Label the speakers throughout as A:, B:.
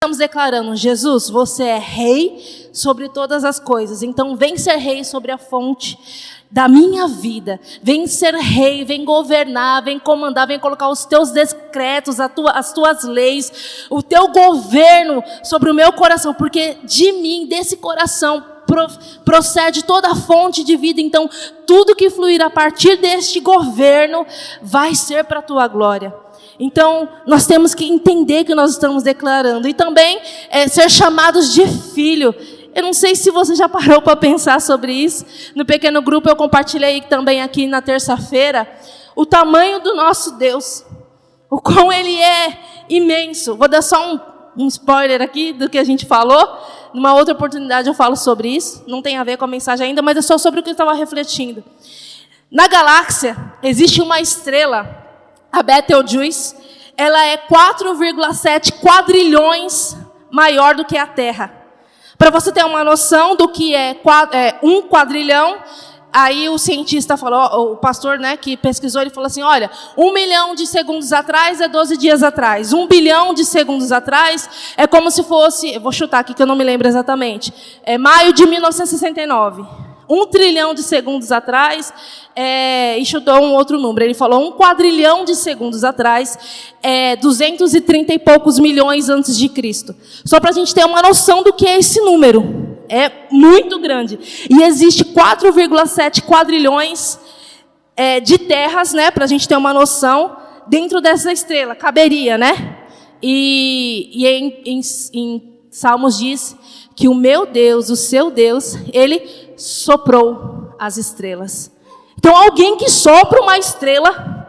A: Estamos declarando: Jesus, você é rei sobre todas as coisas. Então vem ser rei sobre a fonte da minha vida. Vem ser rei, vem governar, vem comandar, vem colocar os teus decretos, as tuas leis, o teu governo sobre o meu coração. Porque de mim, desse coração, procede toda a fonte de vida. Então tudo que fluir a partir deste governo vai ser para a tua glória. Então, nós temos que entender que nós estamos declarando. E também ser chamados de filho. Eu não sei se você já parou para pensar sobre isso. No pequeno grupo eu compartilhei também aqui na terça-feira o tamanho do nosso Deus. O quão Ele é imenso. Vou dar só um spoiler aqui do que a gente falou. Numa outra oportunidade eu falo sobre isso. Não tem a ver com a mensagem ainda, mas é só sobre o que eu estava refletindo. Na galáxia existe uma estrela, a Betelgeuse. Ela é 4,7 quadrilhões maior do que a Terra. Para você ter uma noção do que é um quadrilhão, aí o cientista falou, o pastor, né, que pesquisou, ele falou assim: olha, 1 milhão de segundos atrás é 12 dias atrás. 1 bilhão de segundos atrás é como se fosse, eu vou chutar aqui que eu não me lembro exatamente, maio de 1969. 1 trilhão de segundos atrás, e chutou um outro número. Ele falou 1 quadrilhão de segundos atrás, 230 e poucos milhões antes de Cristo. Só para a gente ter uma noção do que é esse número. É muito grande. E existe 4,7 quadrilhões de terras, né, para a gente ter uma noção, dentro dessa estrela. Caberia, né? E em Salmos diz que o meu Deus, o seu Deus, Ele soprou as estrelas. Então, alguém que sopra uma estrela,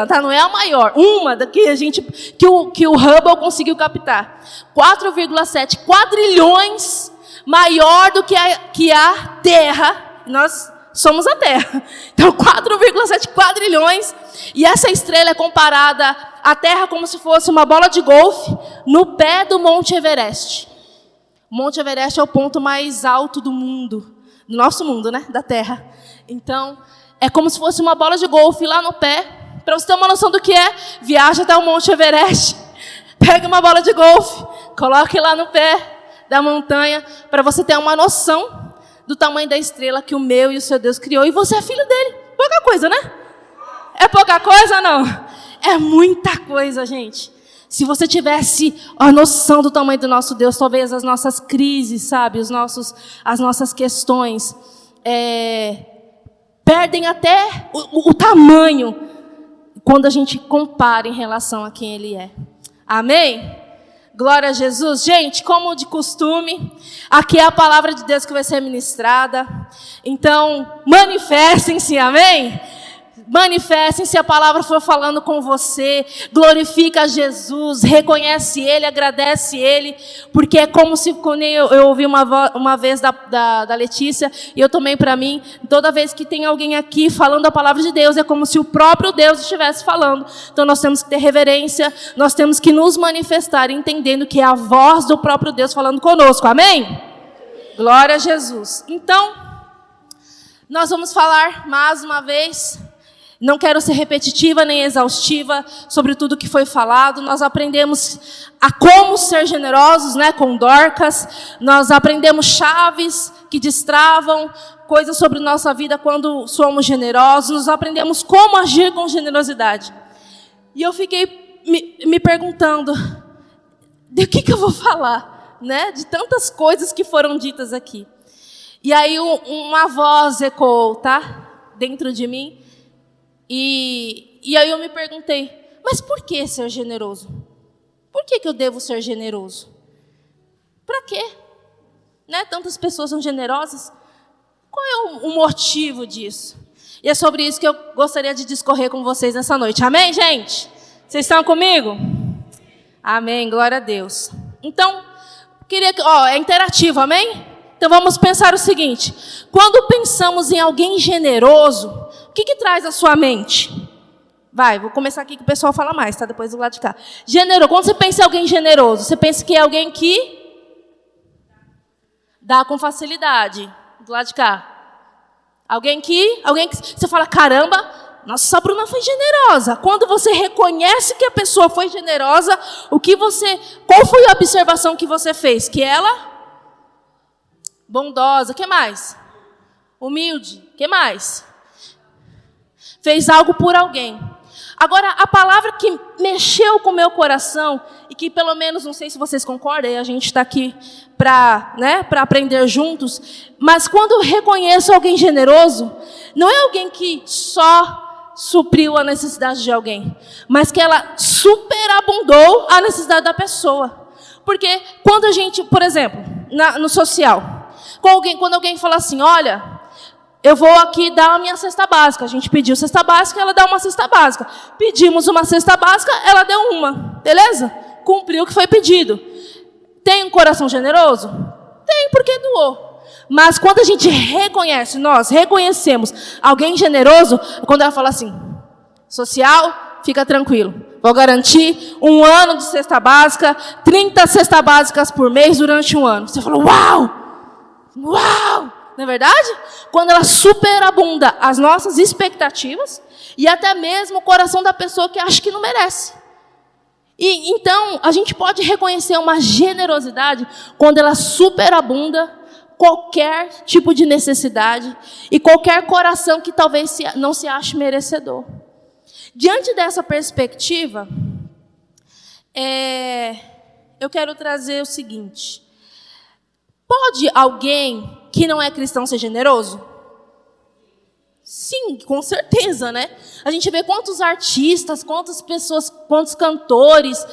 A: tá? Não é a maior, uma da que o Hubble conseguiu captar. 4,7 quadrilhões maior do que a Terra. Nós somos a Terra. Então, 4,7 quadrilhões. E essa estrela é comparada à Terra como se fosse uma bola de golfe no pé do Monte Everest. O Monte Everest é o ponto mais alto do mundo, do nosso mundo, né? Da Terra. Então, é como se fosse uma bola de golfe lá no pé. Para você ter uma noção do que é, viaja até o Monte Everest, pega uma bola de golfe, coloque lá no pé da montanha, para você ter uma noção do tamanho da estrela que o meu e o seu Deus criou. E você é filho dele. Pouca coisa, né? É pouca coisa, não? É muita coisa, gente. Se você tivesse a noção do tamanho do nosso Deus, talvez as nossas crises, sabe, as nossas questões, perdem até o tamanho quando a gente compara em relação a quem Ele é. Amém? Glória a Jesus. Gente, como de costume, aqui é a palavra de Deus que vai ser ministrada. Então, manifestem-se, amém? Manifestem-se, a palavra for falando com você, glorifica Jesus, reconhece Ele, agradece Ele, porque é como se, quando eu ouvi uma vez da Letícia, e eu tomei para mim, toda vez que tem alguém aqui falando a palavra de Deus, é como se o próprio Deus estivesse falando. Então nós temos que ter reverência, nós temos que nos manifestar, entendendo que é a voz do próprio Deus falando conosco, amém? Glória a Jesus. Então, nós vamos falar mais uma vez. Não quero ser repetitiva nem exaustiva sobre tudo que foi falado. Nós aprendemos a como ser generosos, né, com Dorcas. Nós aprendemos chaves que destravam coisas sobre nossa vida quando somos generosos. Nós aprendemos como agir com generosidade. E eu fiquei me perguntando, de que eu vou falar, né? De tantas coisas que foram ditas aqui. E aí uma voz ecoou, tá? Dentro de mim. E aí eu me perguntei, mas por que ser generoso? Por que eu devo ser generoso? Para quê? Né? Tantas pessoas são generosas. Qual é o motivo disso? E é sobre isso que eu gostaria de discorrer com vocês nessa noite. Amém, gente? Vocês estão comigo? Amém, glória a Deus. Então, queria que... é interativo, amém? Então vamos pensar o seguinte. Quando pensamos em alguém generoso, o que traz à sua mente? Vou começar aqui que o pessoal fala mais, tá? Depois do lado de cá. Generoso. Quando você pensa em alguém generoso, você pensa que é alguém que dá com facilidade. Do lado de cá. Alguém que você fala, caramba, nossa, a Bruna foi generosa. Quando você reconhece que a pessoa foi generosa, qual foi a observação que você fez? Que ela bondosa, que mais? Humilde, que mais? Fez algo por alguém. Agora, a palavra que mexeu com o meu coração, e que pelo menos, não sei se vocês concordam, a gente está aqui para aprender juntos, mas quando eu reconheço alguém generoso, não é alguém que só supriu a necessidade de alguém, mas que ela superabundou a necessidade da pessoa. Porque quando a gente, por exemplo, no social, quando alguém fala assim, olha, eu vou aqui dar a minha cesta básica. A gente pediu cesta básica, ela dá uma cesta básica. Pedimos uma cesta básica, ela deu uma. Beleza? Cumpriu o que foi pedido. Tem um coração generoso? Tem, porque doou. Mas quando a gente reconhece, nós reconhecemos alguém generoso, quando ela fala assim, social, fica tranquilo. Vou garantir 1 ano de cesta básica, 30 cestas básicas por mês durante 1 ano. Você fala, uau! Uau! Não é verdade? Quando ela superabunda as nossas expectativas e até mesmo o coração da pessoa que acha que não merece. E então, a gente pode reconhecer uma generosidade quando ela superabunda qualquer tipo de necessidade e qualquer coração que talvez não se ache merecedor. Diante dessa perspectiva, eu quero trazer o seguinte. Pode alguém que não é cristão ser generoso? Sim, com certeza, né? A gente vê quantos artistas, quantas pessoas, quantos cantores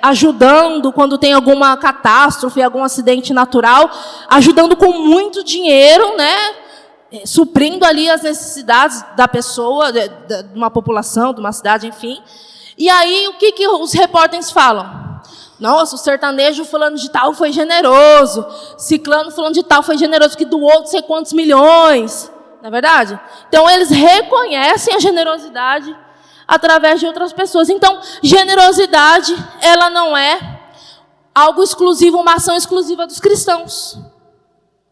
A: ajudando quando tem alguma catástrofe, algum acidente natural, ajudando com muito dinheiro, né? Suprindo ali as necessidades da pessoa, de uma população, de uma cidade, enfim. E aí, o que os repórteres falam? Nossa, o sertanejo fulano de tal foi generoso. Ciclano fulano de tal foi generoso, que doou não sei quantos milhões. Não é verdade? Então, eles reconhecem a generosidade através de outras pessoas. Então, generosidade, ela não é algo exclusivo, uma ação exclusiva dos cristãos.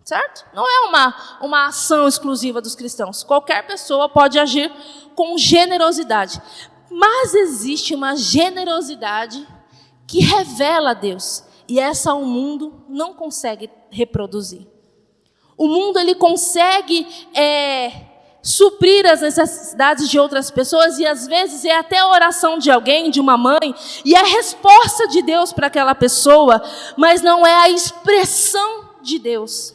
A: Certo? Não é uma ação exclusiva dos cristãos. Qualquer pessoa pode agir com generosidade. Mas existe uma generosidade que revela a Deus. E essa o mundo não consegue reproduzir. O mundo ele consegue suprir as necessidades de outras pessoas e às vezes é até a oração de alguém, de uma mãe, e a resposta de Deus para aquela pessoa, mas não é a expressão de Deus.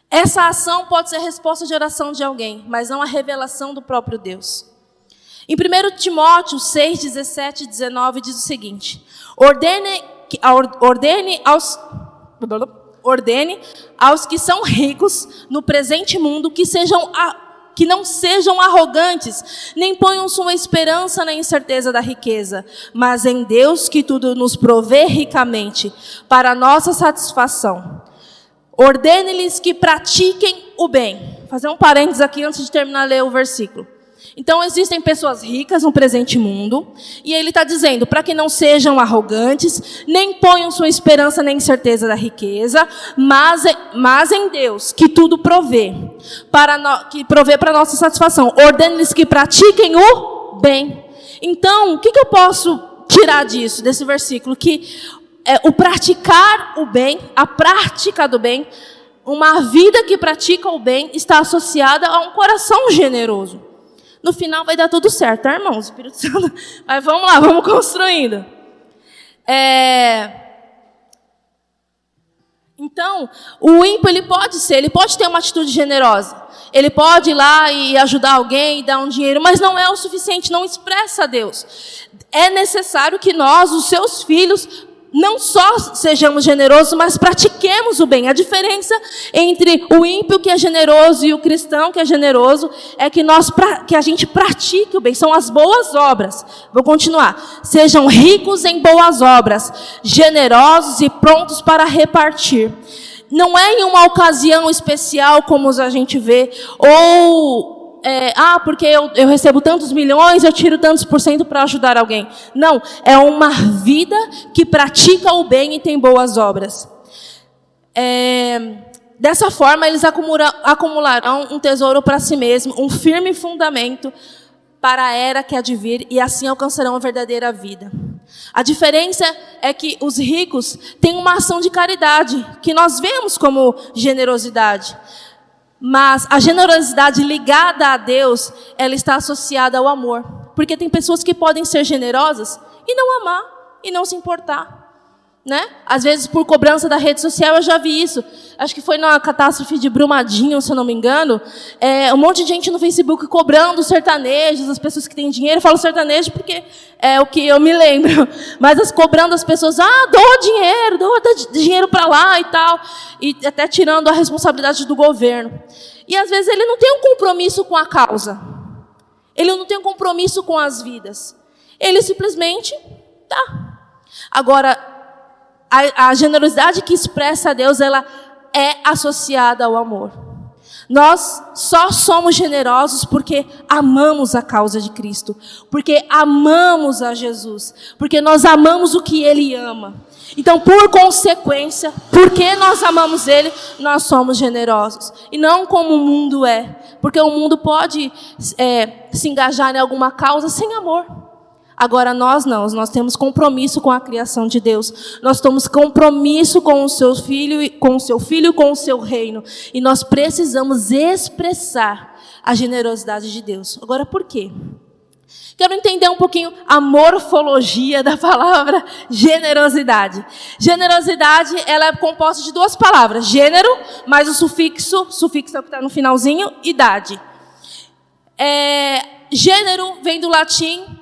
A: Essa ação pode ser a resposta de oração de alguém, mas não a revelação do próprio Deus. Em 1 Timóteo 6, 17 e 19 diz o seguinte: ordene aos que são ricos no presente mundo que não sejam arrogantes, nem ponham sua esperança na incerteza da riqueza, mas em Deus que tudo nos provê ricamente para a nossa satisfação. Ordene-lhes que pratiquem o bem. Vou fazer um parênteses aqui antes de terminar de ler o versículo. Então, existem pessoas ricas no presente mundo, e ele está dizendo, para que não sejam arrogantes, nem ponham sua esperança na incerteza da riqueza, mas em Deus, que tudo provê, que provê para a nossa satisfação. Ordene-lhes que pratiquem o bem. Então, o que eu posso tirar disso, desse versículo? Que o praticar o bem, a prática do bem, uma vida que pratica o bem, está associada a um coração generoso. No final vai dar tudo certo, tá, irmãos? Espírito Santo. Mas vamos lá, vamos construindo. Então, o ímpio, ele pode ter uma atitude generosa. Ele pode ir lá e ajudar alguém, dar um dinheiro, mas não é o suficiente, não expressa a Deus. É necessário que nós, os seus filhos, não só sejamos generosos, mas pratiquemos o bem. A diferença entre o ímpio que é generoso e o cristão que é generoso é que a gente pratique o bem. São as boas obras. Vou continuar. Sejam ricos em boas obras, generosos e prontos para repartir. Não é em uma ocasião especial como a gente vê, ou porque eu recebo tantos milhões, eu tiro tantos % para ajudar alguém. Não, é uma vida que pratica o bem e tem boas obras. Dessa forma, eles acumularão um tesouro para si mesmo, um firme fundamento para a era que há de vir, e assim alcançarão a verdadeira vida. A diferença é que os ricos têm uma ação de caridade, que nós vemos como generosidade. Mas a generosidade ligada a Deus, ela está associada ao amor. Porque tem pessoas que podem ser generosas e não amar, e não se importar. Né? Às vezes, por cobrança da rede social, eu já vi isso. Acho que foi na catástrofe de Brumadinho, se eu não me engano. Um monte de gente no Facebook cobrando sertanejos, as pessoas que têm dinheiro. Eu falo sertanejo porque é o que eu me lembro. Mas cobrando as pessoas, doa dinheiro para lá e tal. E até tirando a responsabilidade do governo. E às vezes ele não tem um compromisso com a causa. Ele não tem um compromisso com as vidas. Ele simplesmente dá. Agora, a generosidade que expressa a Deus, ela é associada ao amor. Nós só somos generosos porque amamos a causa de Cristo, porque amamos a Jesus, porque nós amamos o que Ele ama. Então, por consequência, porque nós amamos Ele, nós somos generosos. E não como o mundo é, porque o mundo pode se engajar em alguma causa sem amor. Agora nós não, nós temos compromisso com a criação de Deus. Nós temos compromisso com o seu filho, com o seu reino. E nós precisamos expressar a generosidade de Deus. Agora, por quê? Quero entender um pouquinho a morfologia da palavra generosidade. Generosidade, ela é composta de duas palavras. Gênero, mais o sufixo é o que está no finalzinho, idade. Gênero vem do latim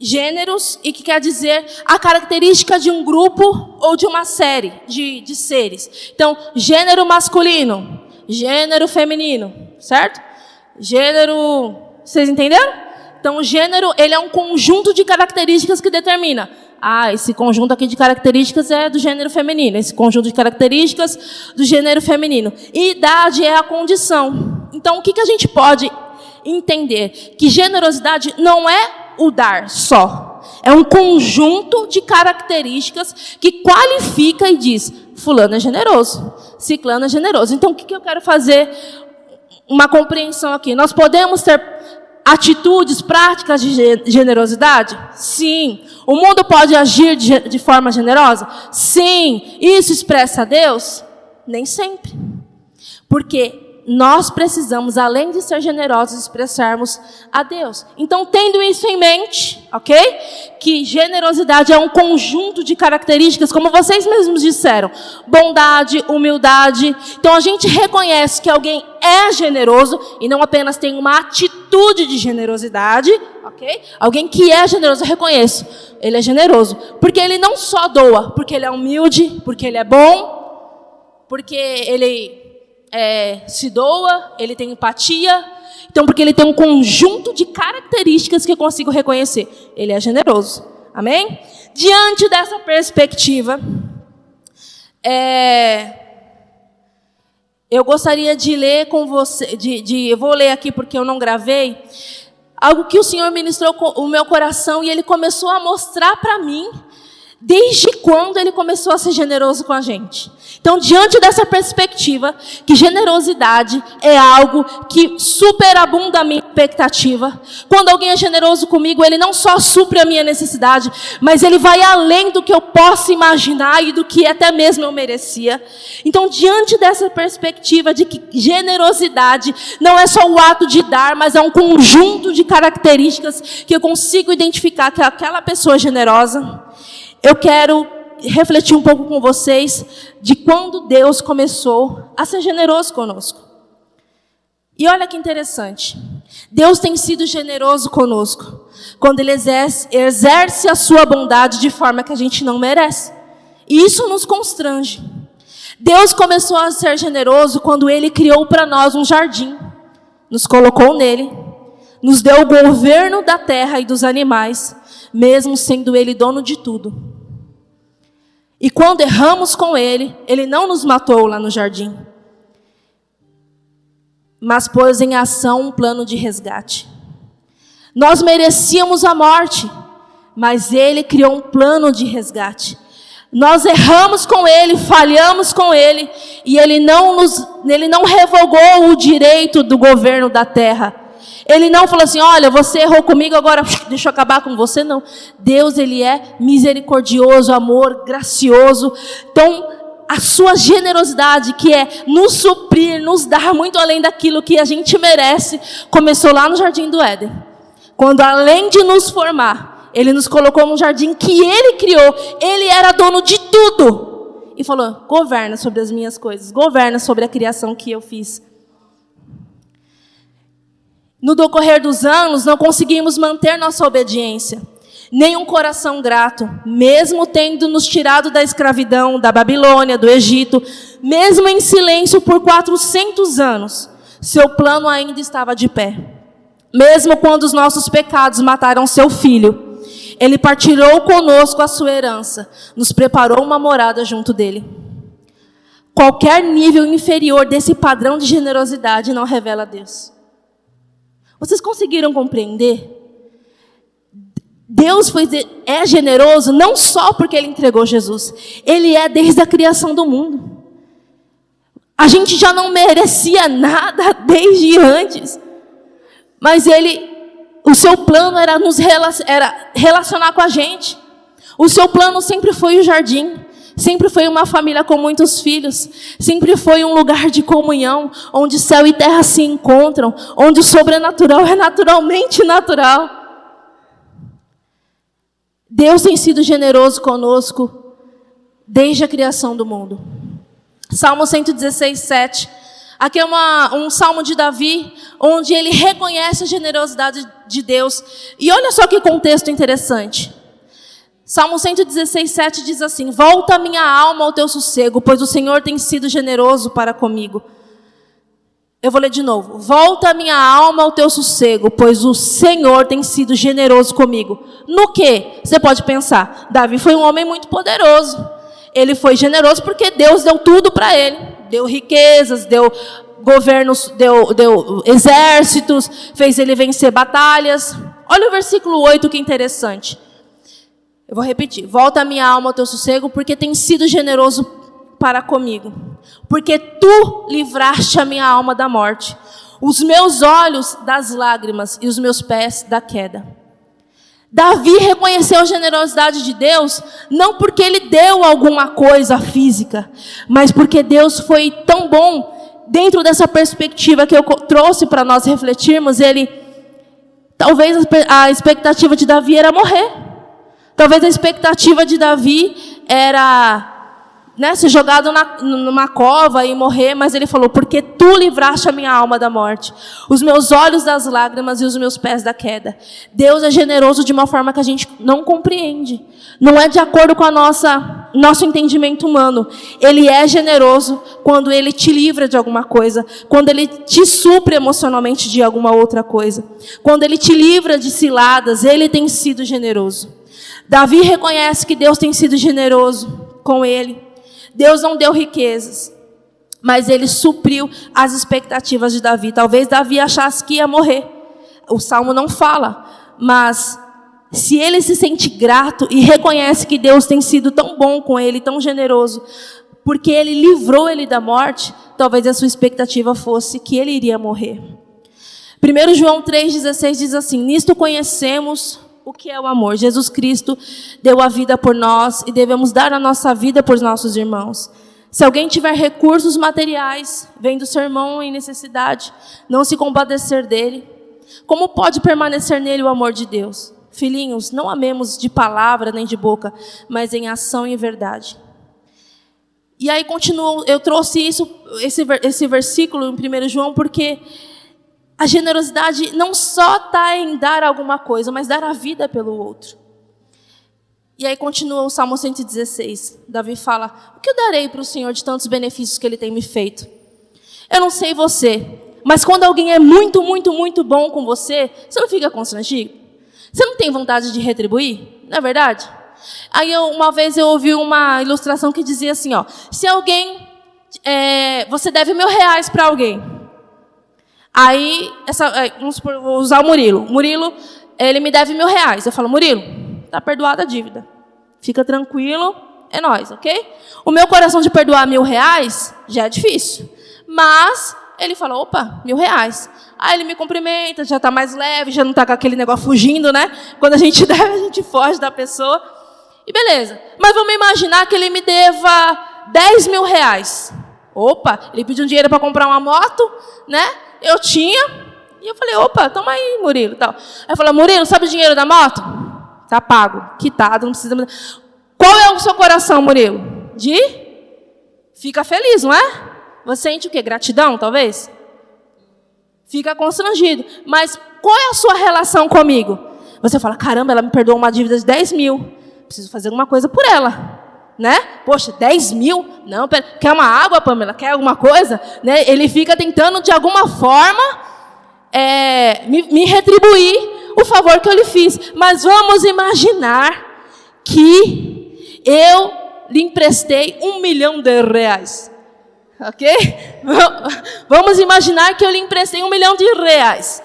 A: gêneros, e que quer dizer a característica de um grupo ou de uma série de seres. Então, gênero masculino, gênero feminino, certo? Gênero, vocês entenderam? Então, o gênero, ele é um conjunto de características que determina. Esse conjunto aqui de características é do gênero feminino, esse conjunto de características do gênero feminino. E idade é a condição. Então, o que a gente pode entender? Que generosidade não é o dar só. É um conjunto de características que qualifica e diz, fulano é generoso, ciclano é generoso. Então, o que eu quero fazer? Uma compreensão aqui. Nós podemos ter atitudes, práticas de generosidade? Sim. O mundo pode agir de forma generosa? Sim. Isso expressa a Deus? Nem sempre. Porque nós precisamos, além de ser generosos, expressarmos a Deus. Então, tendo isso em mente, ok? Que generosidade é um conjunto de características, como vocês mesmos disseram. Bondade, humildade. Então, a gente reconhece que alguém é generoso e não apenas tem uma atitude de generosidade, ok? Alguém que é generoso, eu reconheço. Ele é generoso. Porque ele não só doa, porque ele é humilde, porque ele é bom, porque ele se doa, ele tem empatia. Então, porque ele tem um conjunto de características que eu consigo reconhecer. Ele é generoso. Amém? Diante dessa perspectiva, eu gostaria de ler com você, eu vou ler aqui porque eu não gravei, algo que o Senhor ministrou o meu coração e Ele começou a mostrar para mim, desde quando Ele começou a ser generoso com a gente. Então, diante dessa perspectiva, que generosidade é algo que superabunda a minha expectativa. Quando alguém é generoso comigo, ele não só supre a minha necessidade, mas ele vai além do que eu possa imaginar e do que até mesmo eu merecia. Então, diante dessa perspectiva de que generosidade não é só o ato de dar, mas é um conjunto de características que eu consigo identificar que aquela pessoa é generosa, eu quero refletir um pouco com vocês de quando Deus começou a ser generoso conosco. E olha que interessante. Deus tem sido generoso conosco quando Ele exerce a sua bondade de forma que a gente não merece. E isso nos constrange. Deus começou a ser generoso quando Ele criou para nós um jardim. Nos colocou nele. Nos deu o governo da terra e dos animais, mesmo sendo Ele dono de tudo. E quando erramos com Ele, Ele não nos matou lá no jardim, mas pôs em ação um plano de resgate. Nós merecíamos a morte, mas Ele criou um plano de resgate. Nós erramos com Ele, falhamos com Ele, e Ele não revogou o direito do governo da terra. Ele não falou assim, olha, você errou comigo, agora deixa eu acabar com você. Não. Deus, Ele é misericordioso, amor, gracioso. Então, a sua generosidade, que é nos suprir, nos dar muito além daquilo que a gente merece, começou lá no Jardim do Éden. Quando, além de nos formar, Ele nos colocou num jardim que Ele criou. Ele era dono de tudo. E falou, governa sobre as minhas coisas. Governa sobre a criação que eu fiz. No decorrer dos anos, não conseguimos manter nossa obediência. Nem um coração grato. Mesmo tendo nos tirado da escravidão, da Babilônia, do Egito. Mesmo em silêncio por 400 anos. Seu plano ainda estava de pé. Mesmo quando os nossos pecados mataram seu filho. Ele partilhou conosco a sua herança, nos preparou uma morada junto dele. Qualquer nível inferior desse padrão de generosidade não revela Deus. Vocês conseguiram compreender? Deus é generoso não só porque Ele entregou Jesus. Ele é desde a criação do mundo. A gente já não merecia nada desde antes. Mas o seu plano era era relacionar com a gente. O seu plano sempre foi o jardim. Sempre foi uma família com muitos filhos. Sempre foi um lugar de comunhão, onde céu e terra se encontram. Onde o sobrenatural é naturalmente natural. Deus tem sido generoso conosco desde a criação do mundo. Salmo 116, 7. Aqui é um salmo de Davi, onde ele reconhece a generosidade de Deus. E olha só que contexto interessante. Salmo 116, 7 diz assim, volta minha alma ao teu sossego, pois o Senhor tem sido generoso para comigo. Eu vou ler de novo. Volta minha alma ao teu sossego, pois o Senhor tem sido generoso comigo. No quê? Você pode pensar, Davi foi um homem muito poderoso. Ele foi generoso porque Deus deu tudo para ele. Deu riquezas, deu governos, deu exércitos, fez ele vencer batalhas. Olha o versículo 8, que interessante. Eu vou repetir. Volta a minha alma ao teu sossego, porque tem sido generoso para comigo. Porque tu livraste a minha alma da morte, os meus olhos das lágrimas e os meus pés da queda. Davi reconheceu a generosidade de Deus, não porque ele deu alguma coisa física, mas porque Deus foi tão bom, dentro dessa perspectiva que eu trouxe para nós refletirmos, talvez a expectativa de Davi era morrer. Talvez a expectativa de Davi era ser jogado numa cova e morrer, mas ele falou, porque tu livraste a minha alma da morte, os meus olhos das lágrimas e os meus pés da queda. Deus é generoso de uma forma que a gente não compreende. Não é de acordo com nosso entendimento humano. Ele é generoso quando Ele te livra de alguma coisa, quando Ele te supre emocionalmente de alguma outra coisa, quando Ele te livra de ciladas. Ele tem sido generoso. Davi reconhece que Deus tem sido generoso com ele. Deus não deu riquezas, mas Ele supriu as expectativas de Davi. Talvez Davi achasse que ia morrer. O Salmo não fala, mas se ele se sente grato e reconhece que Deus tem sido tão bom com ele, tão generoso, porque Ele livrou ele da morte, talvez a sua expectativa fosse que ele iria morrer. 1 João 3,16 diz assim, nisto conhecemos o que é o amor. Jesus Cristo deu a vida por nós e devemos dar a nossa vida por nossos irmãos. Se alguém tiver recursos materiais, vendo seu irmão em necessidade, não se compadecer dele, como pode permanecer nele o amor de Deus? Filhinhos, não amemos de palavra nem de boca, mas em ação e verdade. E aí continua, eu trouxe esse versículo em 1 João, porque a generosidade não só está em dar alguma coisa, mas dar a vida pelo outro. E aí continua o Salmo 116. Davi fala, o que eu darei para o Senhor de tantos benefícios que Ele tem me feito? Eu não sei você, mas quando alguém é muito, muito, muito bom com você, você não fica constrangido? Você não tem vontade de retribuir? Não é verdade? Aí uma vez eu ouvi uma ilustração que dizia assim, se alguém, você deve R$1.000 para alguém. Aí, vou usar o Murilo. Murilo, ele me deve R$1.000. Eu falo, Murilo, está perdoada a dívida. Fica tranquilo, é nóis, ok? O meu coração de perdoar R$1.000 já é difícil. Mas ele falou, opa, R$1.000. Aí ele me cumprimenta, já está mais leve, já não está com aquele negócio fugindo, né? Quando a gente deve, a gente foge da pessoa. E beleza. Mas vamos imaginar que ele me deva R$10.000. Opa, ele pediu um dinheiro para comprar uma moto, né? Eu tinha. E eu falei, opa, toma aí, Murilo. Tal. Aí eu falei, Murilo, sabe o dinheiro da moto? Tá pago, quitado, não precisa... Qual é o seu coração, Murilo? Fica feliz, não é? Você sente o quê? Gratidão, talvez? Fica constrangido. Mas qual é a sua relação comigo? Você fala, caramba, ela me perdoou uma dívida de 10 mil. Preciso fazer alguma coisa por ela. Né? Poxa, 10 mil? Não, pera, quer uma água, Pamela? Quer alguma coisa? Né? Ele fica tentando, de alguma forma, me retribuir o favor que eu lhe fiz. Mas vamos imaginar que eu lhe emprestei R$1.000.000. Ok? Vamos imaginar que eu lhe emprestei R$1.000.000.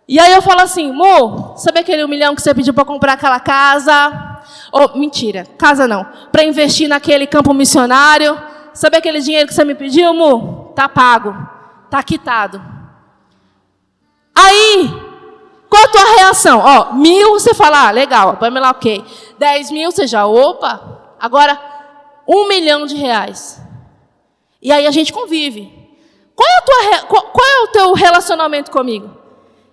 A: E aí eu falo assim, Mo, sabe aquele 1 milhão que você pediu para comprar aquela casa? Oh, mentira, casa não. Para investir naquele campo missionário. Sabe aquele dinheiro que você me pediu, Mo? Tá pago, tá quitado. Aí, qual a tua reação? Ó, 1.000 você fala, legal, vamos lá, ok. 10 mil você já, opa. Agora, R$1.000.000. E aí a gente convive. Qual é o teu relacionamento comigo?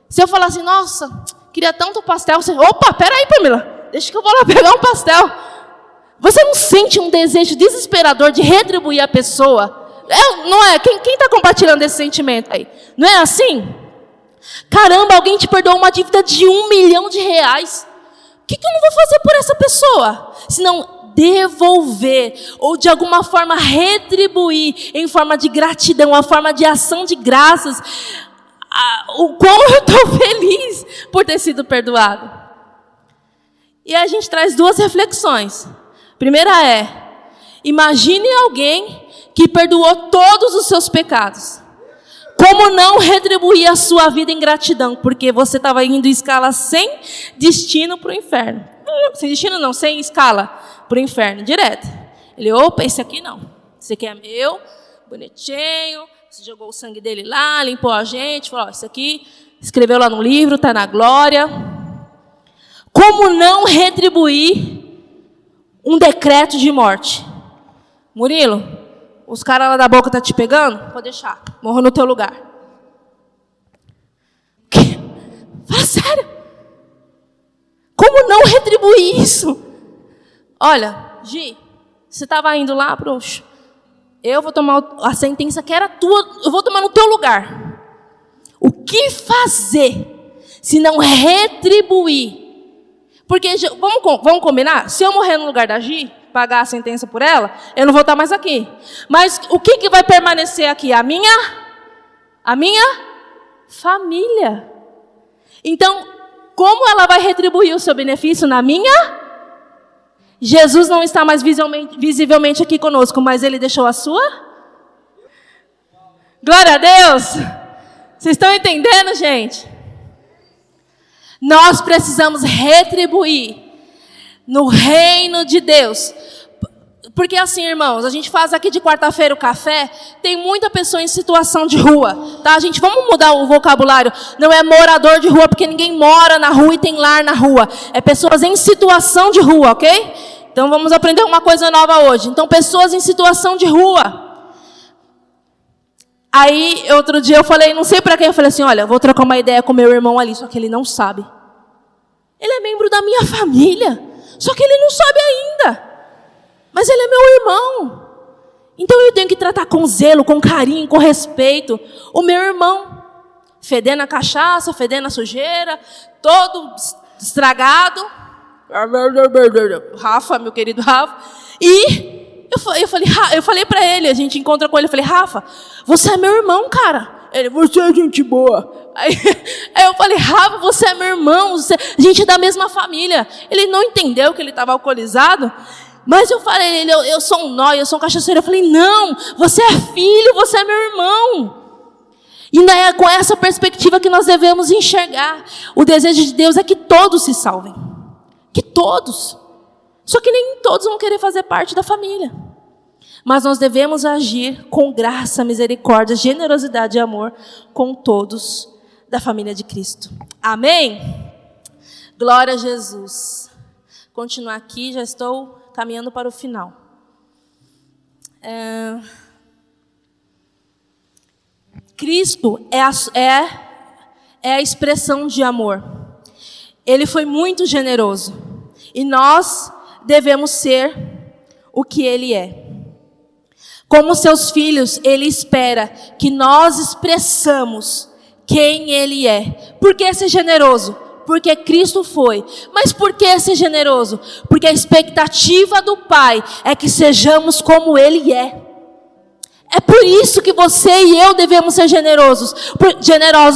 A: Se eu falar assim, nossa, queria tanto pastel, você, opa, peraí, Pamela, deixa que eu vou lá pegar um pastel. Você não sente um desejo desesperador de retribuir a pessoa? Não é? Quem está compartilhando esse sentimento aí? Não é assim? Caramba, alguém te perdoou uma dívida de R$1.000.000. O que eu não vou fazer por essa pessoa? Senão devolver, ou de alguma forma retribuir, em forma de gratidão, uma forma de ação de graças, o quão eu estou feliz por ter sido perdoado. E a gente traz 2 reflexões. A primeira é, imagine alguém que perdoou todos os seus pecados. Como não retribuir a sua vida em gratidão? Porque você estava indo em escala sem destino para o inferno. Sem destino não, sem escala para o inferno, direto. Ele, opa, esse aqui não. Esse aqui é meu, bonitinho. Você jogou o sangue dele lá, limpou a gente. Falou, ó, esse aqui, escreveu lá no livro, está na glória. Como não retribuir um decreto de morte? Murilo, os caras lá da boca estão te pegando? Pode deixar, morro no teu lugar. Que? Fala sério. Como não retribuir isso? Olha, Gi, você estava indo lá para eu vou tomar a sentença que era tua, eu vou tomar no teu lugar. O que fazer se não retribuir? Porque, vamos combinar? Se eu morrer no lugar da Gi, pagar a sentença por ela, eu não vou estar mais aqui. Mas o que vai permanecer aqui? A minha família. Então, como ela vai retribuir o seu benefício na minha? Jesus não está mais visivelmente aqui conosco, mas Ele deixou a sua? Glória a Deus! Vocês estão entendendo, gente? Nós precisamos retribuir no reino de Deus. Porque assim, irmãos, a gente faz aqui de quarta-feira o café, tem muita pessoa em situação de rua, tá? Gente, vamos mudar o vocabulário. Não é morador de rua, porque ninguém mora na rua e tem lar na rua. É pessoas em situação de rua, ok? Então vamos aprender uma coisa nova hoje. Então, pessoas em situação de rua. Aí, outro dia eu falei, não sei pra quem, eu falei assim, olha, vou trocar uma ideia com meu irmão ali, só que ele não sabe. Ele é membro da minha família, só que ele não sabe ainda. Mas ele é meu irmão. Então eu tenho que tratar com zelo, com carinho, com respeito. O meu irmão, fedendo a cachaça, fedendo a sujeira, todo estragado. Rafa, meu querido Rafa. E eu falei pra ele, a gente encontra com ele, eu falei, Rafa, você é meu irmão, cara. Ele, você é gente boa. Aí eu falei, Rafa, você é meu irmão, a gente é da mesma família. Ele não entendeu que ele estava alcoolizado. Mas eu falei, eu sou um nóia, eu sou um cachaceiro. Eu falei, não, você é filho, você é meu irmão. E não é com essa perspectiva que nós devemos enxergar. O desejo de Deus é que todos se salvem. Que todos. Só que nem todos vão querer fazer parte da família. Mas nós devemos agir com graça, misericórdia, generosidade e amor com todos da família de Cristo. Amém? Glória a Jesus. Continuar aqui, já estou caminhando para o final. Cristo é a expressão de amor. Ele foi muito generoso. E nós devemos ser o que Ele é. Como seus filhos, Ele espera que nós expressamos quem Ele é. Por que ser generoso? Porque Cristo foi. Mas por que ser generoso? Porque a expectativa do Pai é que sejamos como Ele é. É por isso que você e eu devemos ser generosos.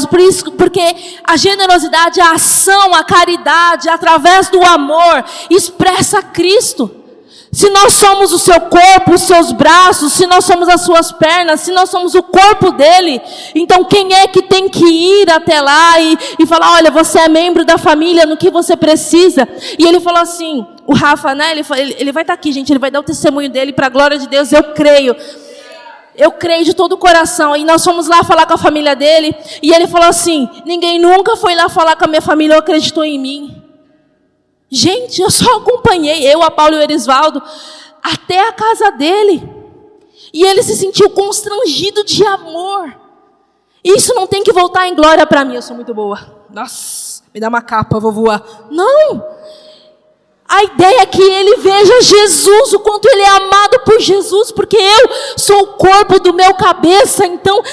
A: Por isso, porque a generosidade, a ação, a caridade, através do amor, expressa Cristo. Se nós somos o seu corpo, os seus braços, se nós somos as suas pernas, se nós somos o corpo dele, então quem é que tem que ir até lá e falar, olha, você é membro da família, no que você precisa? E ele falou assim, o Rafa, né, ele vai estar aqui, gente, ele vai dar o testemunho dele para a glória de Deus, eu creio de todo o coração. E nós fomos lá falar com a família dele, e ele falou assim, ninguém nunca foi lá falar com a minha família ou acreditou em mim. Gente, eu só acompanhei, eu, a Paulo e o Erisvaldo, até a casa dele. E ele se sentiu constrangido de amor. Isso não tem que voltar em glória para mim, eu sou muito boa. Nossa, me dá uma capa, eu vou voar. Não! A ideia é que ele veja Jesus, o quanto ele é amado por Jesus, porque eu sou o corpo do meu cabeça, então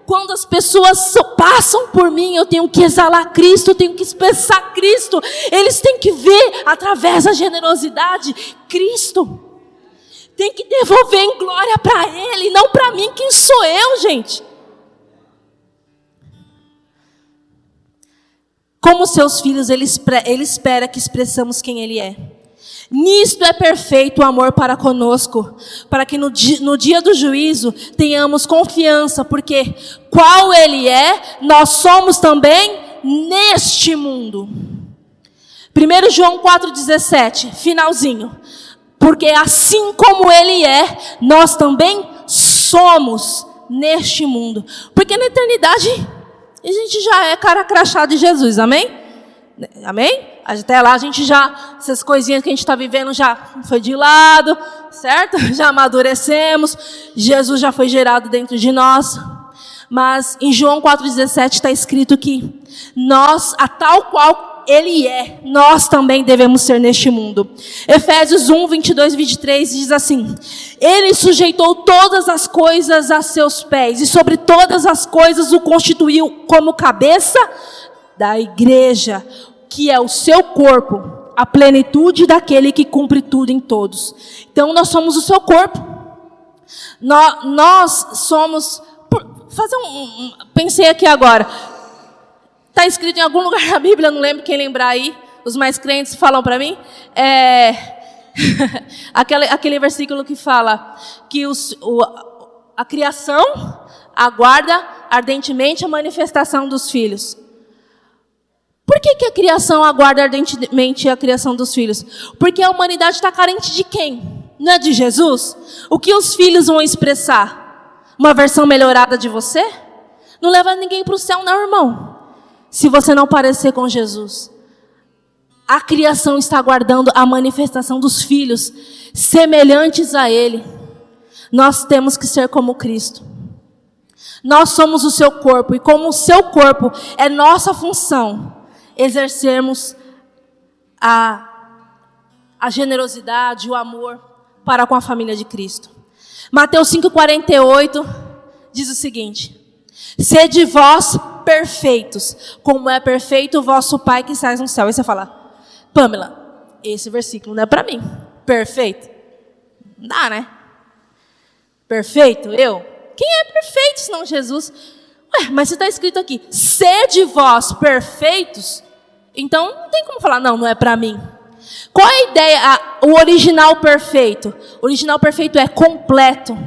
A: quando as pessoas passam por mim, eu tenho que exalar Cristo, eu tenho que expressar Cristo. Eles têm que ver, através da generosidade, Cristo. Tem que devolver em glória para Ele, não para mim. Quem sou eu, gente? Como seus filhos, Ele espera que expressamos quem Ele é. Nisto é perfeito o amor para conosco, para que no dia do juízo tenhamos confiança, porque qual Ele é, nós somos também neste mundo. 1 João 4,17, finalzinho. Porque assim como Ele é, nós também somos neste mundo. Porque na eternidade a gente já é cara crachá de Jesus, amém? Amém? Até lá a gente já, essas coisinhas que a gente está vivendo já foi de lado, certo? Já amadurecemos, Jesus já foi gerado dentro de nós. Mas em João 4,17 está escrito que nós, a tal qual Ele é, nós também devemos ser neste mundo. Efésios 1, 22 e 23 diz assim, Ele sujeitou todas as coisas a seus pés, e sobre todas as coisas o constituiu como cabeça da igreja, que é o seu corpo, a plenitude daquele que cumpre tudo em todos. Então nós somos o seu corpo. Nós somos... pensei aqui agora. Está escrito em algum lugar da Bíblia, não lembro, quem lembrar aí, os mais crentes falam para mim, aquele versículo que fala que a criação aguarda ardentemente a manifestação dos filhos. Por que a criação aguarda ardentemente a criação dos filhos? Porque a humanidade está carente de quem? Não é de Jesus? O que os filhos vão expressar? Uma versão melhorada de você? Não leva ninguém para o céu, não, irmão. Se você não parecer com Jesus. A criação está aguardando a manifestação dos filhos semelhantes a Ele. Nós temos que ser como Cristo. Nós somos o seu corpo, e como o seu corpo é nossa função, exercermos a generosidade, o amor para com a família de Cristo. Mateus 5,48 diz o seguinte: sede vós perfeitos, como é perfeito o vosso Pai que está no céu. Aí você fala, Pamela, esse versículo não é para mim. Perfeito? Não dá, né? Perfeito? Eu? Quem é perfeito senão Jesus? Ué, mas se está escrito aqui, sede vós perfeitos, então não tem como falar, não é para mim. Qual é a ideia? O original perfeito. O original perfeito é completo,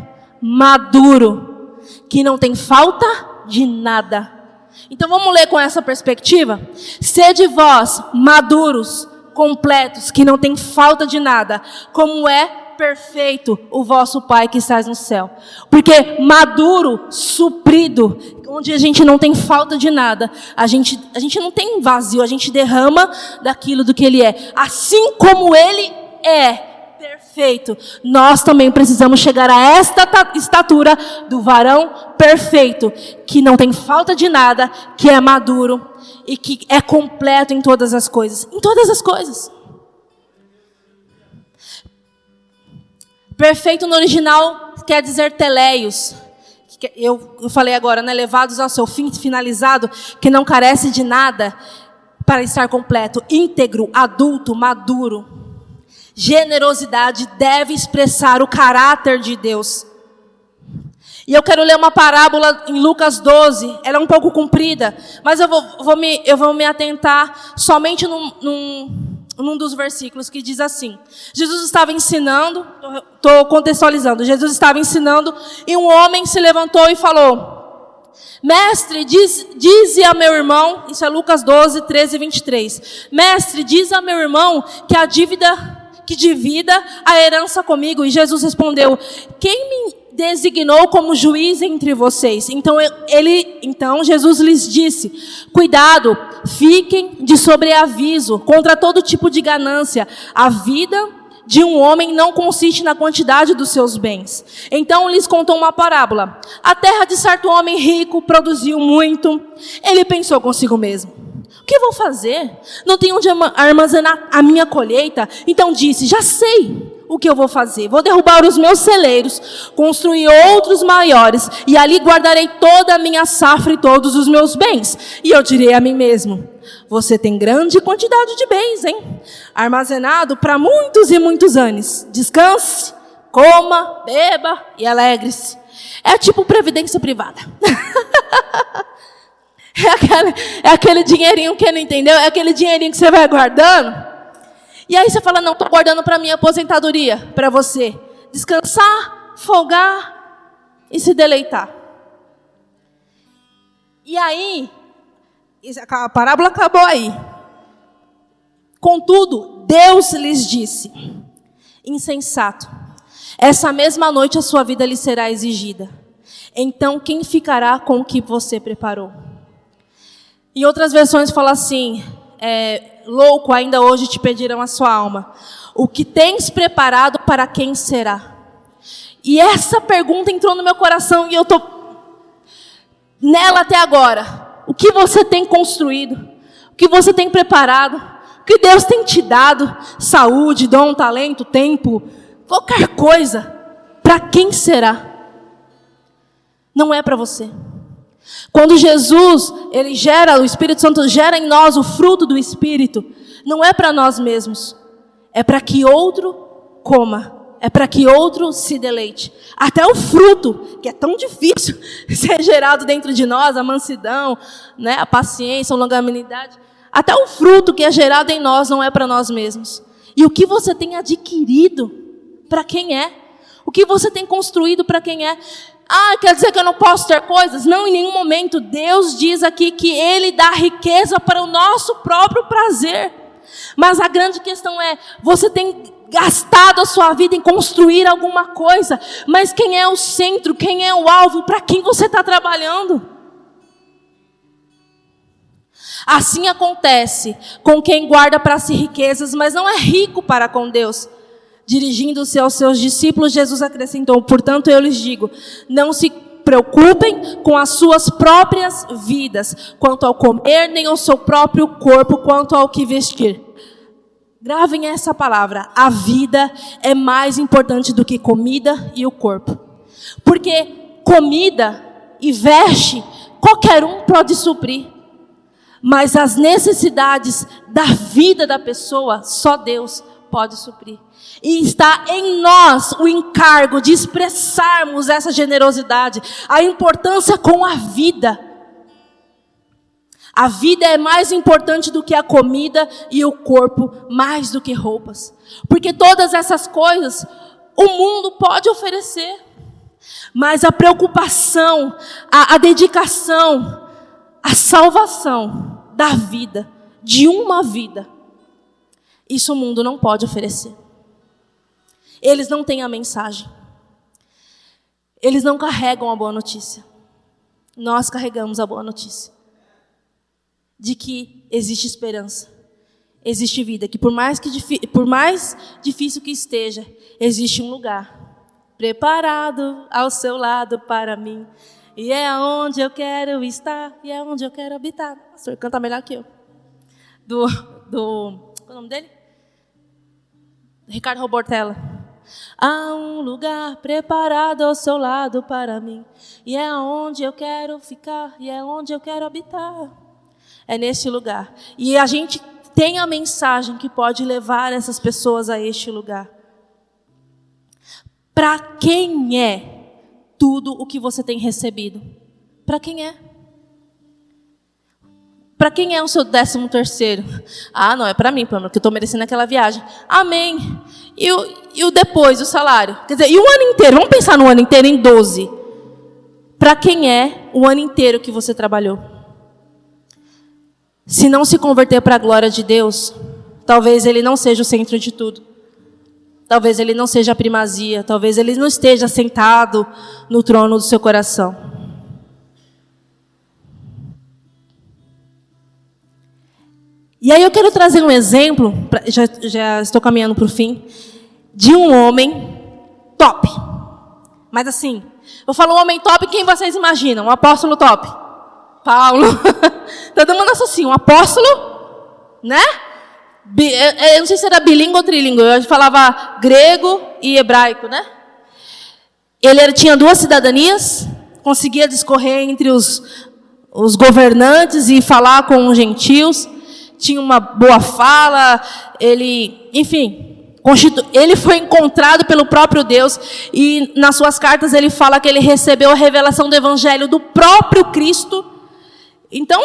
A: maduro, que não tem falta de nada. Então vamos ler com essa perspectiva? Sede vós maduros, completos, que não tem falta de nada, como é perfeito o vosso Pai que estás no céu. Porque maduro, suprido, onde a gente não tem falta de nada, a gente não tem vazio, a gente derrama daquilo do que Ele é. Assim como Ele é perfeito, nós também precisamos chegar a esta estatura do varão perfeito, que não tem falta de nada, que é maduro e que é completo em todas as coisas. Em todas as coisas. Perfeito no original quer dizer teleios. Eu falei agora, né? Levados ao seu fim, finalizado, que não carece de nada para estar completo, íntegro, adulto, maduro. Generosidade deve expressar o caráter de Deus. E eu quero ler uma parábola em Lucas 12. Ela é um pouco comprida, mas eu vou me atentar somente num dos versículos que diz assim. Jesus estava ensinando, estou contextualizando. Jesus estava ensinando e um homem se levantou e falou: Mestre, dize a meu irmão, isso é Lucas 12, 13 e 23. Mestre, diz a meu irmão que divida a herança comigo. E Jesus respondeu: quem me designou como juiz entre vocês? Então Jesus lhes disse: cuidado, fiquem de sobreaviso contra todo tipo de ganância. A vida de um homem não consiste na quantidade dos seus bens. Então lhes contou uma parábola. A terra de certo homem rico produziu muito. Ele pensou consigo mesmo: o que vou fazer? Não tenho onde armazenar a minha colheita. Então disse: já sei o que eu vou fazer. Vou derrubar os meus celeiros, construir outros maiores, e ali guardarei toda a minha safra e todos os meus bens. E eu direi a mim mesmo: você tem grande quantidade de bens, hein? Armazenado para muitos e muitos anos. Descanse, coma, beba e alegre-se. É tipo previdência privada. É aquele dinheirinho que não entendeu? É aquele dinheirinho que você vai guardando. E aí você fala: não, estou guardando para minha aposentadoria, para você descansar, folgar e se deleitar. E aí, a parábola acabou aí. Contudo, Deus lhes disse: insensato, essa mesma noite a sua vida lhe será exigida. Então quem ficará com o que você preparou? Em outras versões fala assim: louco, ainda hoje te pedirão a sua alma. O que tens preparado, para quem será? E essa pergunta entrou no meu coração e eu estou nela até agora. O que você tem construído? O que você tem preparado? O que Deus tem te dado? Saúde, dom, talento, tempo, qualquer coisa. Para quem será? Não é para você. Quando Jesus, o Espírito Santo gera em nós o fruto do Espírito, não é para nós mesmos, é para que outro coma, é para que outro se deleite. Até o fruto, que é tão difícil ser gerado dentro de nós, a mansidão, né, a paciência, a longanimidade, até o fruto que é gerado em nós não é para nós mesmos. E o que você tem adquirido, para quem é? O que você tem construído, para quem é? Quer dizer que eu não posso ter coisas? Não, em nenhum momento. Deus diz aqui que Ele dá riqueza para o nosso próprio prazer. Mas a grande questão é: você tem gastado a sua vida em construir alguma coisa, mas quem é o centro, quem é o alvo, para quem você está trabalhando? Assim acontece com quem guarda para si riquezas, mas não é rico para com Deus. Dirigindo-se aos seus discípulos, Jesus acrescentou: portanto, eu lhes digo, não se preocupem com as suas próprias vidas, quanto ao comer, nem ao seu próprio corpo, quanto ao que vestir. Gravem essa palavra: a vida é mais importante do que comida e o corpo. Porque comida e veste, qualquer um pode suprir. Mas as necessidades da vida da pessoa, só Deus pode suprir. E está em nós o encargo de expressarmos essa generosidade, a importância com a vida. A vida é mais importante do que a comida e o corpo, mais do que roupas. Porque todas essas coisas o mundo pode oferecer. Mas a preocupação, a dedicação, a salvação da vida, de uma vida, Isso o mundo não pode oferecer. Eles não têm a mensagem. Eles não carregam a boa notícia. Nós carregamos a boa notícia. De que existe esperança. Existe vida. Que por mais difícil que esteja, existe um lugar preparado ao seu lado para mim. E é onde eu quero estar. E é onde eu quero habitar. O pastor canta melhor que eu. Qual é o nome dele? Ricardo Robortella. Há um lugar preparado ao seu lado para mim. E é onde eu quero ficar. E é onde eu quero habitar. É nesse lugar. E a gente tem a mensagem que pode levar essas pessoas a este lugar. Para quem é tudo o que você tem recebido? Para quem é? Para quem é o seu 13º? Ah, não, é para mim, Pâmela, que eu estou merecendo aquela viagem. Amém. E o depois, o salário? Quer dizer, e o ano inteiro? Vamos pensar no ano inteiro em 12. Para quem é o ano inteiro que você trabalhou? Se não se converter para a glória de Deus, talvez ele não seja o centro de tudo. Talvez ele não seja a primazia. Talvez ele não esteja sentado no trono do seu coração. E aí eu quero trazer um exemplo, já estou caminhando para o fim, de um homem top. Mas assim, eu falo homem top, quem vocês imaginam? Um apóstolo top? Paulo. Todo mundo associa, um apóstolo, né? Eu não sei se era bilíngue ou trilíngue, eu falava grego e hebraico, né? Ele tinha 2 cidadanias, conseguia discorrer entre os governantes e falar com os gentios. Tinha uma boa fala, ele foi encontrado pelo próprio Deus, e nas suas cartas ele fala que ele recebeu a revelação do evangelho do próprio Cristo. Então,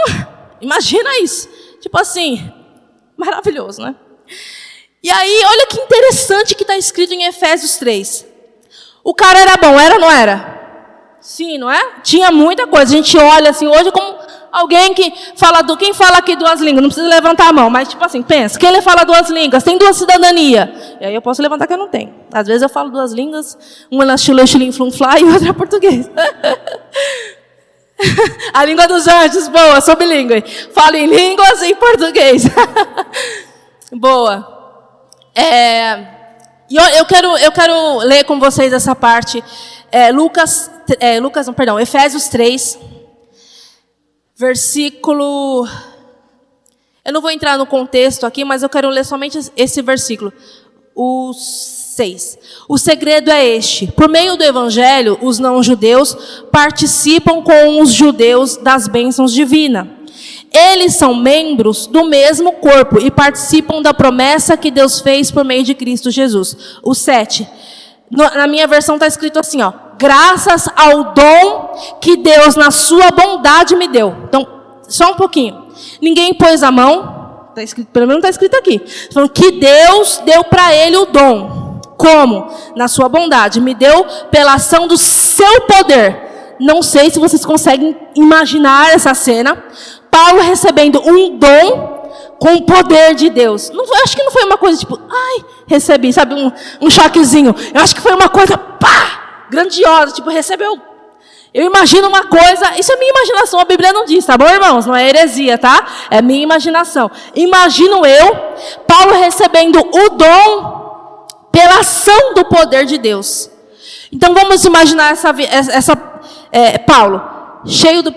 A: imagina isso. Tipo assim, maravilhoso, né? E aí, olha que interessante que está escrito em Efésios 3. O cara era bom, era ou não era? Sim, não é? Tinha muita coisa. A gente olha assim hoje como alguém que fala quem fala aqui 2 línguas, não precisa levantar a mão, mas tipo assim, pensa, quem fala 2 línguas, tem 2 cidadanias. E aí eu posso levantar que eu não tenho. Às vezes eu falo 2 línguas, uma na chulê, chulim, flum, fly, e outra é português. A língua dos anjos, boa, sou bilíngue. Falo em línguas e em português. Boa. E eu quero ler com vocês essa parte. Efésios 3. Versículo... Eu não vou entrar no contexto aqui, mas eu quero ler somente esse versículo. O 6. O segredo é este. Por meio do evangelho, os não-judeus participam com os judeus das bênçãos divinas. Eles são membros do mesmo corpo e participam da promessa que Deus fez por meio de Cristo Jesus. O 7. Na minha versão está escrito assim, ó. Graças ao dom que Deus na sua bondade me deu. Então, só um pouquinho. Ninguém pôs a mão, tá escrito, pelo menos não está escrito aqui. Falando que Deus deu para ele o dom. Como? Na sua bondade. Me deu pela ação do seu poder. Não sei se vocês conseguem imaginar essa cena. Paulo recebendo um dom com o poder de Deus. Acho que não foi uma coisa tipo, recebi, sabe, um choquezinho. Eu acho que foi uma coisa, grandiosa, tipo, recebeu. Eu imagino uma coisa, isso é minha imaginação, a Bíblia não diz, tá bom, irmãos? Não é heresia, tá? É minha imaginação. Imagino eu, Paulo recebendo o dom pela ação do poder de Deus. Então vamos imaginar Paulo, cheio do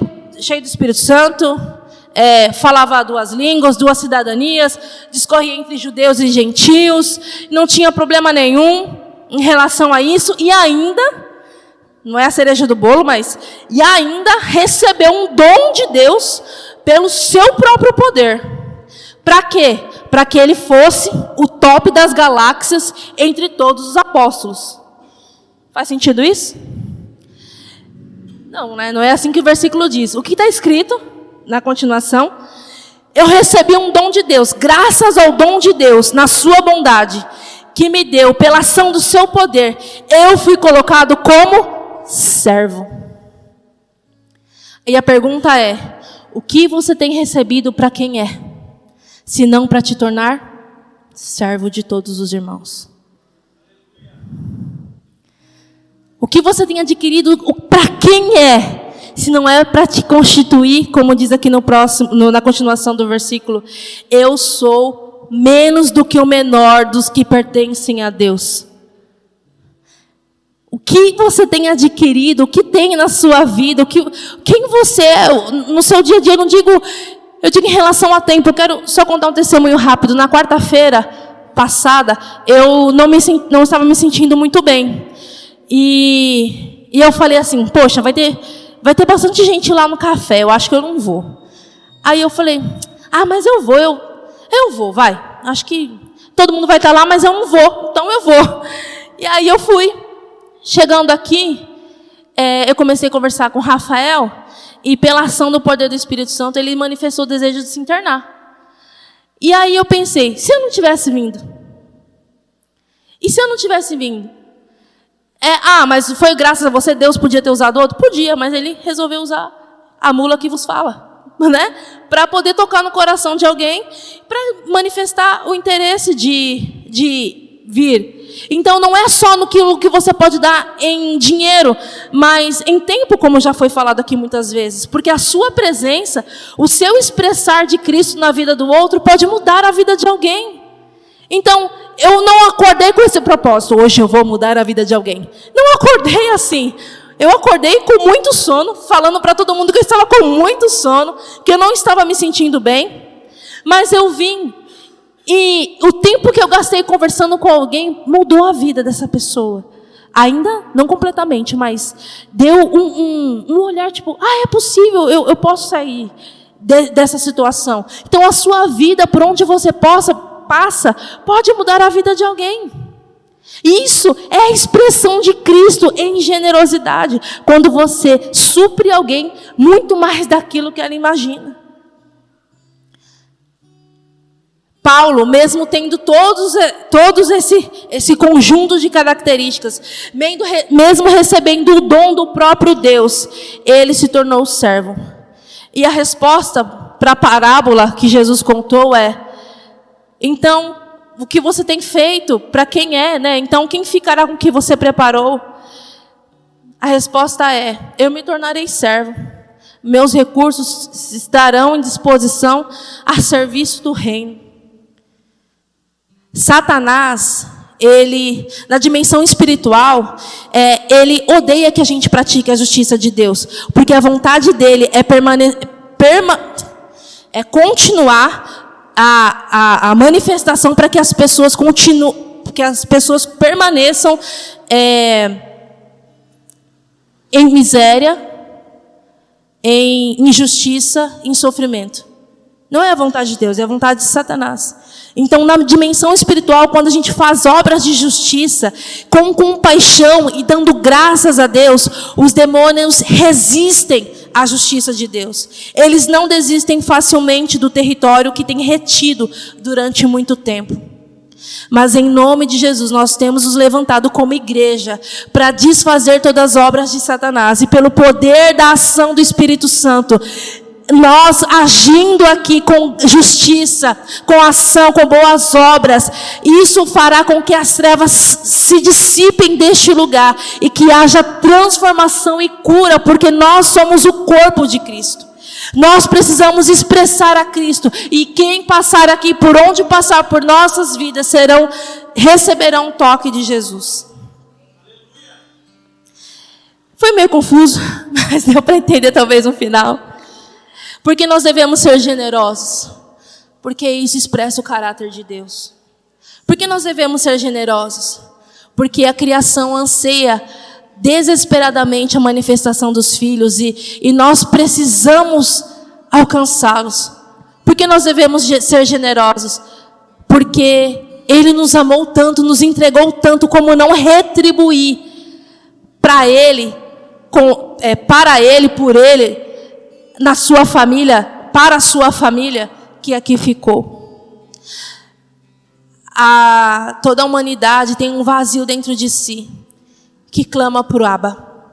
A: Espírito Santo, falava 2 línguas, 2 cidadanias, discorria entre judeus e gentios, não tinha problema nenhum em relação a isso, e ainda, não é a cereja do bolo, e ainda recebeu um dom de Deus pelo seu próprio poder. Para quê? Para que ele fosse o top das galáxias entre todos os apóstolos. Faz sentido isso? Não, né? Não é assim que o versículo diz. O que está escrito na continuação? Eu recebi um dom de Deus, graças ao dom de Deus, na sua bondade, que me deu pela ação do seu poder, eu fui colocado como servo. E a pergunta é: o que você tem recebido para quem é? Se não para te tornar servo de todos os irmãos. O que você tem adquirido, para quem é? Se não é para te constituir, como diz aqui na continuação do versículo, eu sou menos do que o menor dos que pertencem a Deus. O que você tem adquirido, o que tem na sua vida, quem você é no seu dia a dia, eu digo em relação a tempo, eu quero só contar um testemunho rápido. Na quarta-feira passada, eu não estava me sentindo muito bem. E eu falei assim, poxa, vai ter bastante gente lá no café, eu acho que eu não vou. Aí eu falei, mas eu vou, vai. Acho que todo mundo vai estar lá, mas eu não vou, então eu vou. E aí eu fui. Chegando aqui, eu comecei a conversar com o Rafael, e pela ação do poder do Espírito Santo, ele manifestou o desejo de se internar. E aí eu pensei, se eu não tivesse vindo? E se eu não tivesse vindo? Mas foi graças a você, Deus podia ter usado outro? Podia, mas ele resolveu usar a mula que vos fala, né? Para poder tocar no coração de alguém, para manifestar o interesse de vir. Então não é só no que você pode dar em dinheiro, mas em tempo, como já foi falado aqui muitas vezes. Porque a sua presença, o seu expressar de Cristo na vida do outro, pode mudar a vida de alguém. Então, eu não acordei com esse propósito, hoje eu vou mudar a vida de alguém. Não acordei assim. Eu acordei com muito sono, falando para todo mundo que eu estava com muito sono, que eu não estava me sentindo bem. Mas eu vim, e o tempo que eu gastei conversando com alguém mudou a vida dessa pessoa. Ainda não completamente, mas deu um olhar tipo, é possível, eu posso sair dessa situação. Então a sua vida, por onde você passa, pode mudar a vida de alguém. Isso é a expressão de Cristo em generosidade, quando você supre alguém muito mais daquilo que ela imagina. Paulo, mesmo tendo todos esse conjunto de características, mesmo recebendo o dom do próprio Deus, ele se tornou servo. E a resposta para a parábola que Jesus contou então, o que você tem feito, para quem é, né? Então, quem ficará com o que você preparou? A resposta eu me tornarei servo. Meus recursos estarão em disposição a serviço do reino. Satanás, na dimensão espiritual, ele odeia que a gente pratique a justiça de Deus, porque a vontade dele é continuar a manifestação para que as pessoas permaneçam em miséria, em injustiça, em sofrimento. Não é a vontade de Deus, é a vontade de Satanás. Então, na dimensão espiritual, quando a gente faz obras de justiça, com compaixão e dando graças a Deus, os demônios resistem à justiça de Deus. Eles não desistem facilmente do território que tem retido durante muito tempo. Mas em nome de Jesus, nós temos nos levantado como igreja para desfazer todas as obras de Satanás. E pelo poder da ação do Espírito Santo, nós agindo aqui com justiça, com ação, com boas obras, isso fará com que as trevas se dissipem deste lugar e que haja transformação e cura, porque nós somos o corpo de Cristo. Nós precisamos expressar a Cristo, e quem passar aqui, por onde passar por nossas vidas, receberão um toque de Jesus. Foi meio confuso, mas deu para entender talvez no final. Porque nós devemos ser generosos, porque isso expressa o caráter de Deus. Porque nós devemos ser generosos, porque a criação anseia desesperadamente a manifestação dos filhos, e nós precisamos alcançá-los. Porque nós devemos ser generosos, porque Ele nos amou tanto, nos entregou tanto, como não retribuir para Ele, por Ele, na sua família, para a sua família que aqui ficou. Toda a humanidade tem um vazio dentro de si, que clama por Abba,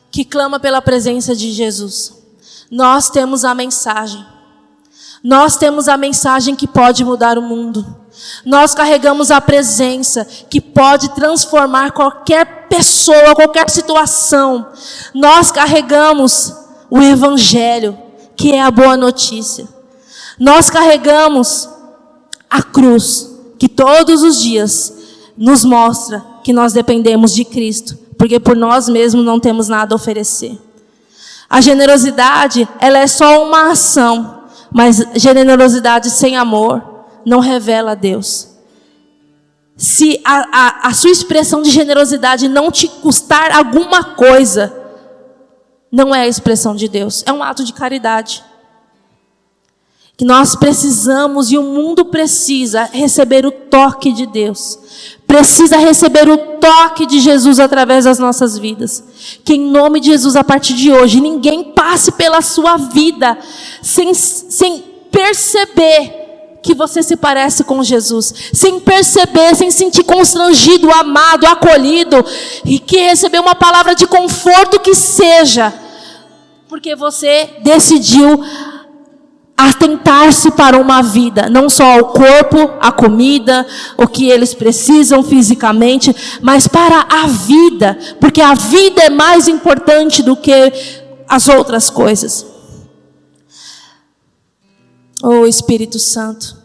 A: que clama pela presença de Jesus. Nós temos a mensagem que pode mudar o mundo. Nós carregamos a presença que pode transformar qualquer pessoa, qualquer situação. Nós carregamos o Evangelho, que é a boa notícia. Nós carregamos a cruz, que todos os dias nos mostra que nós dependemos de Cristo, porque por nós mesmos não temos nada a oferecer. A generosidade, ela é só uma ação, mas generosidade sem amor não revela a Deus. Se a sua expressão de generosidade não te custar alguma coisa, não é a expressão de Deus, é um ato de caridade. Que nós precisamos, e o mundo precisa receber o toque de Deus. Precisa receber o toque de Jesus através das nossas vidas. Que em nome de Jesus, a partir de hoje, ninguém passe pela sua vida sem perceber que você se parece com Jesus. Sem perceber, sem sentir constrangido, amado, acolhido. E que receber uma palavra de conforto que seja. Porque você decidiu atentar-se para uma vida, não só ao corpo, a comida, o que eles precisam fisicamente, mas para a vida, porque a vida é mais importante do que as outras coisas. Oh Espírito Santo,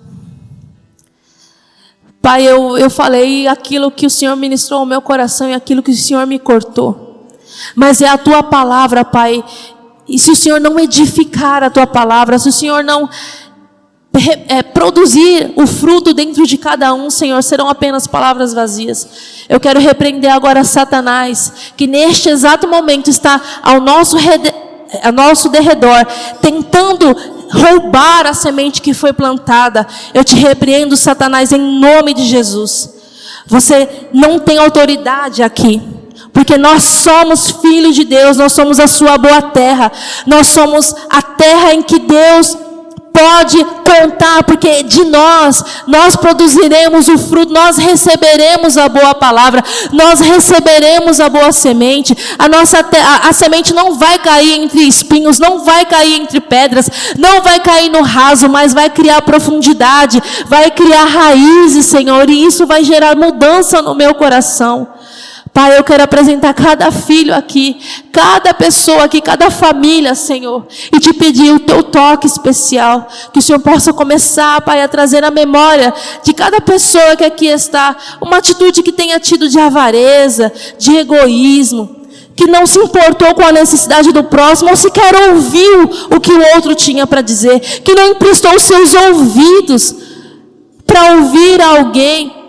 A: Pai, eu falei aquilo que o Senhor ministrou ao meu coração e aquilo que o Senhor me cortou, mas é a Tua palavra, Pai. E se o Senhor não edificar a Tua palavra, se o Senhor não produzir o fruto dentro de cada um, Senhor, serão apenas palavras vazias. Eu quero repreender agora Satanás, que neste exato momento está ao nosso derredor, tentando roubar a semente que foi plantada. Eu te repreendo, Satanás, em nome de Jesus. Você não tem autoridade aqui. Porque nós somos filhos de Deus, nós somos a sua boa terra. Nós somos a terra em que Deus pode contar, porque de nós produziremos o fruto, nós receberemos a boa palavra, nós receberemos a boa semente. A semente não vai cair entre espinhos, não vai cair entre pedras, não vai cair no raso, mas vai criar profundidade, vai criar raízes, Senhor, e isso vai gerar mudança no meu coração. Pai, eu quero apresentar cada filho aqui, cada pessoa aqui, cada família, Senhor, e te pedir o Teu toque especial, que o Senhor possa começar, Pai, a trazer a memória de cada pessoa que aqui está, uma atitude que tenha tido de avareza, de egoísmo, que não se importou com a necessidade do próximo, ou sequer ouviu o que o outro tinha para dizer, que não emprestou os seus ouvidos para ouvir alguém,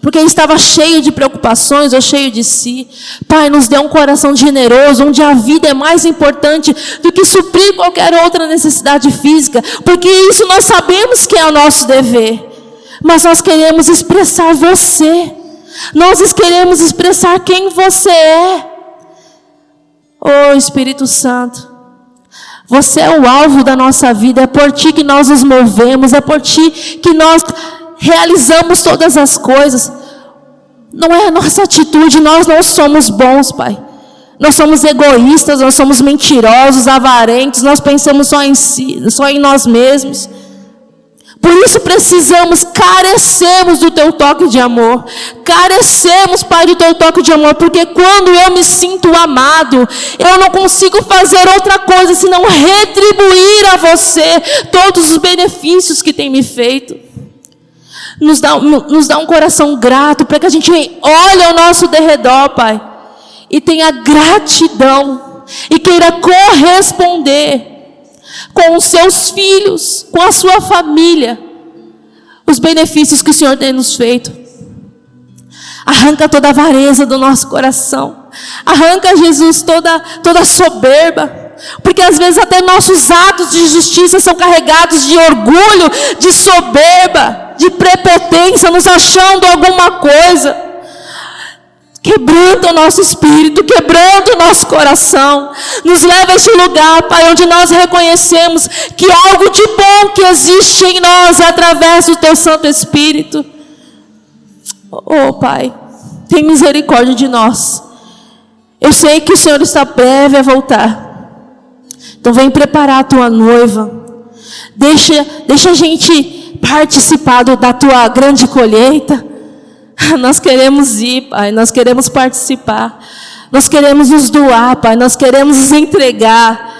A: porque estava cheio de preocupações ou cheio de si. Pai, nos dê um coração generoso, onde a vida é mais importante do que suprir qualquer outra necessidade física, porque isso nós sabemos que é o nosso dever, mas nós queremos expressar você, nós queremos expressar quem você é. Oh Espírito Santo, você é o alvo da nossa vida, é por Ti que nós nos movemos, é por Ti que nós realizamos todas as coisas. Não é a nossa atitude, nós não somos bons, Pai. Nós somos egoístas, nós somos mentirosos, avarentos, nós pensamos só em si, só em nós mesmos. Por isso carecemos do Teu toque de amor. Carecemos, Pai, do Teu toque de amor, porque quando eu me sinto amado, eu não consigo fazer outra coisa senão retribuir a você todos os benefícios que tem me feito. Nos dá um coração grato, para que a gente olhe ao nosso derredor, Pai, e tenha gratidão, e queira corresponder com os seus filhos, com a sua família, os benefícios que o Senhor tem nos feito. Arranca toda a avareza do nosso coração, arranca, Jesus, toda soberba, porque às vezes até nossos atos de justiça são carregados de orgulho, de soberba, de prepotência, nos achando alguma coisa. Quebranta o nosso espírito, quebrando o nosso coração. Nos leva a esse lugar, Pai, onde nós reconhecemos que algo de bom que existe em nós é através do Teu Santo Espírito. Oh Pai, tem misericórdia de nós. Eu sei que o Senhor está breve a voltar. Então vem preparar a Tua noiva. Deixa a gente participar da tua grande colheita. Nós queremos ir, Pai, nós queremos participar. Nós queremos nos doar, Pai, nós queremos nos entregar.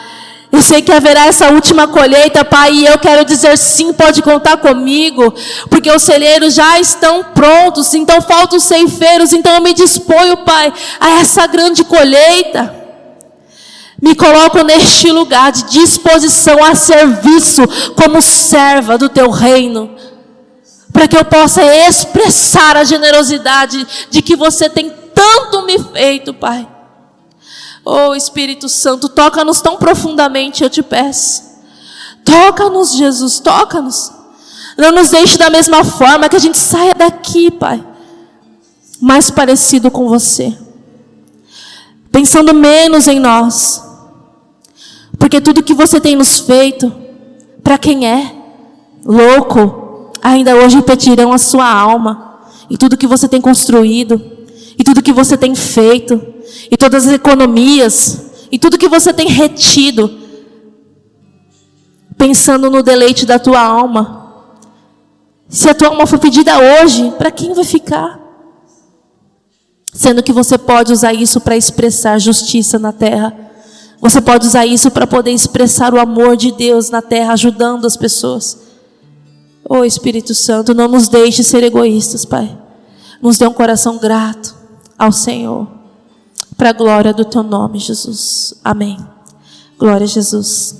A: Eu sei que haverá essa última colheita, Pai, e eu quero dizer sim, pode contar comigo, porque os celeiros já estão prontos, então faltam os ceifeiros, então eu me disponho, Pai, a essa grande colheita. Me coloco neste lugar de disposição a serviço, como serva do Teu reino, para que eu possa expressar a generosidade de que Você tem tanto me feito, Pai. Oh, Espírito Santo, toca-nos tão profundamente, eu te peço. Toca-nos, Jesus, toca-nos. Não nos deixe da mesma forma, que a gente saia daqui, Pai, mais parecido com Você, pensando menos em nós, porque tudo que Você tem nos feito, para quem é louco, ainda hoje repetirão a sua alma, e tudo que Você tem construído, e tudo que Você tem feito, e todas as economias, e tudo que Você tem retido, pensando no deleite da tua alma. Se a tua alma for pedida hoje, para quem vai ficar? Sendo que Você pode usar isso para expressar justiça na terra. Você pode usar isso para poder expressar o amor de Deus na terra, ajudando as pessoas. Oh, Espírito Santo, não nos deixe ser egoístas, Pai. Nos dê um coração grato ao Senhor, para a glória do Teu nome, Jesus. Amém. Glória a Jesus.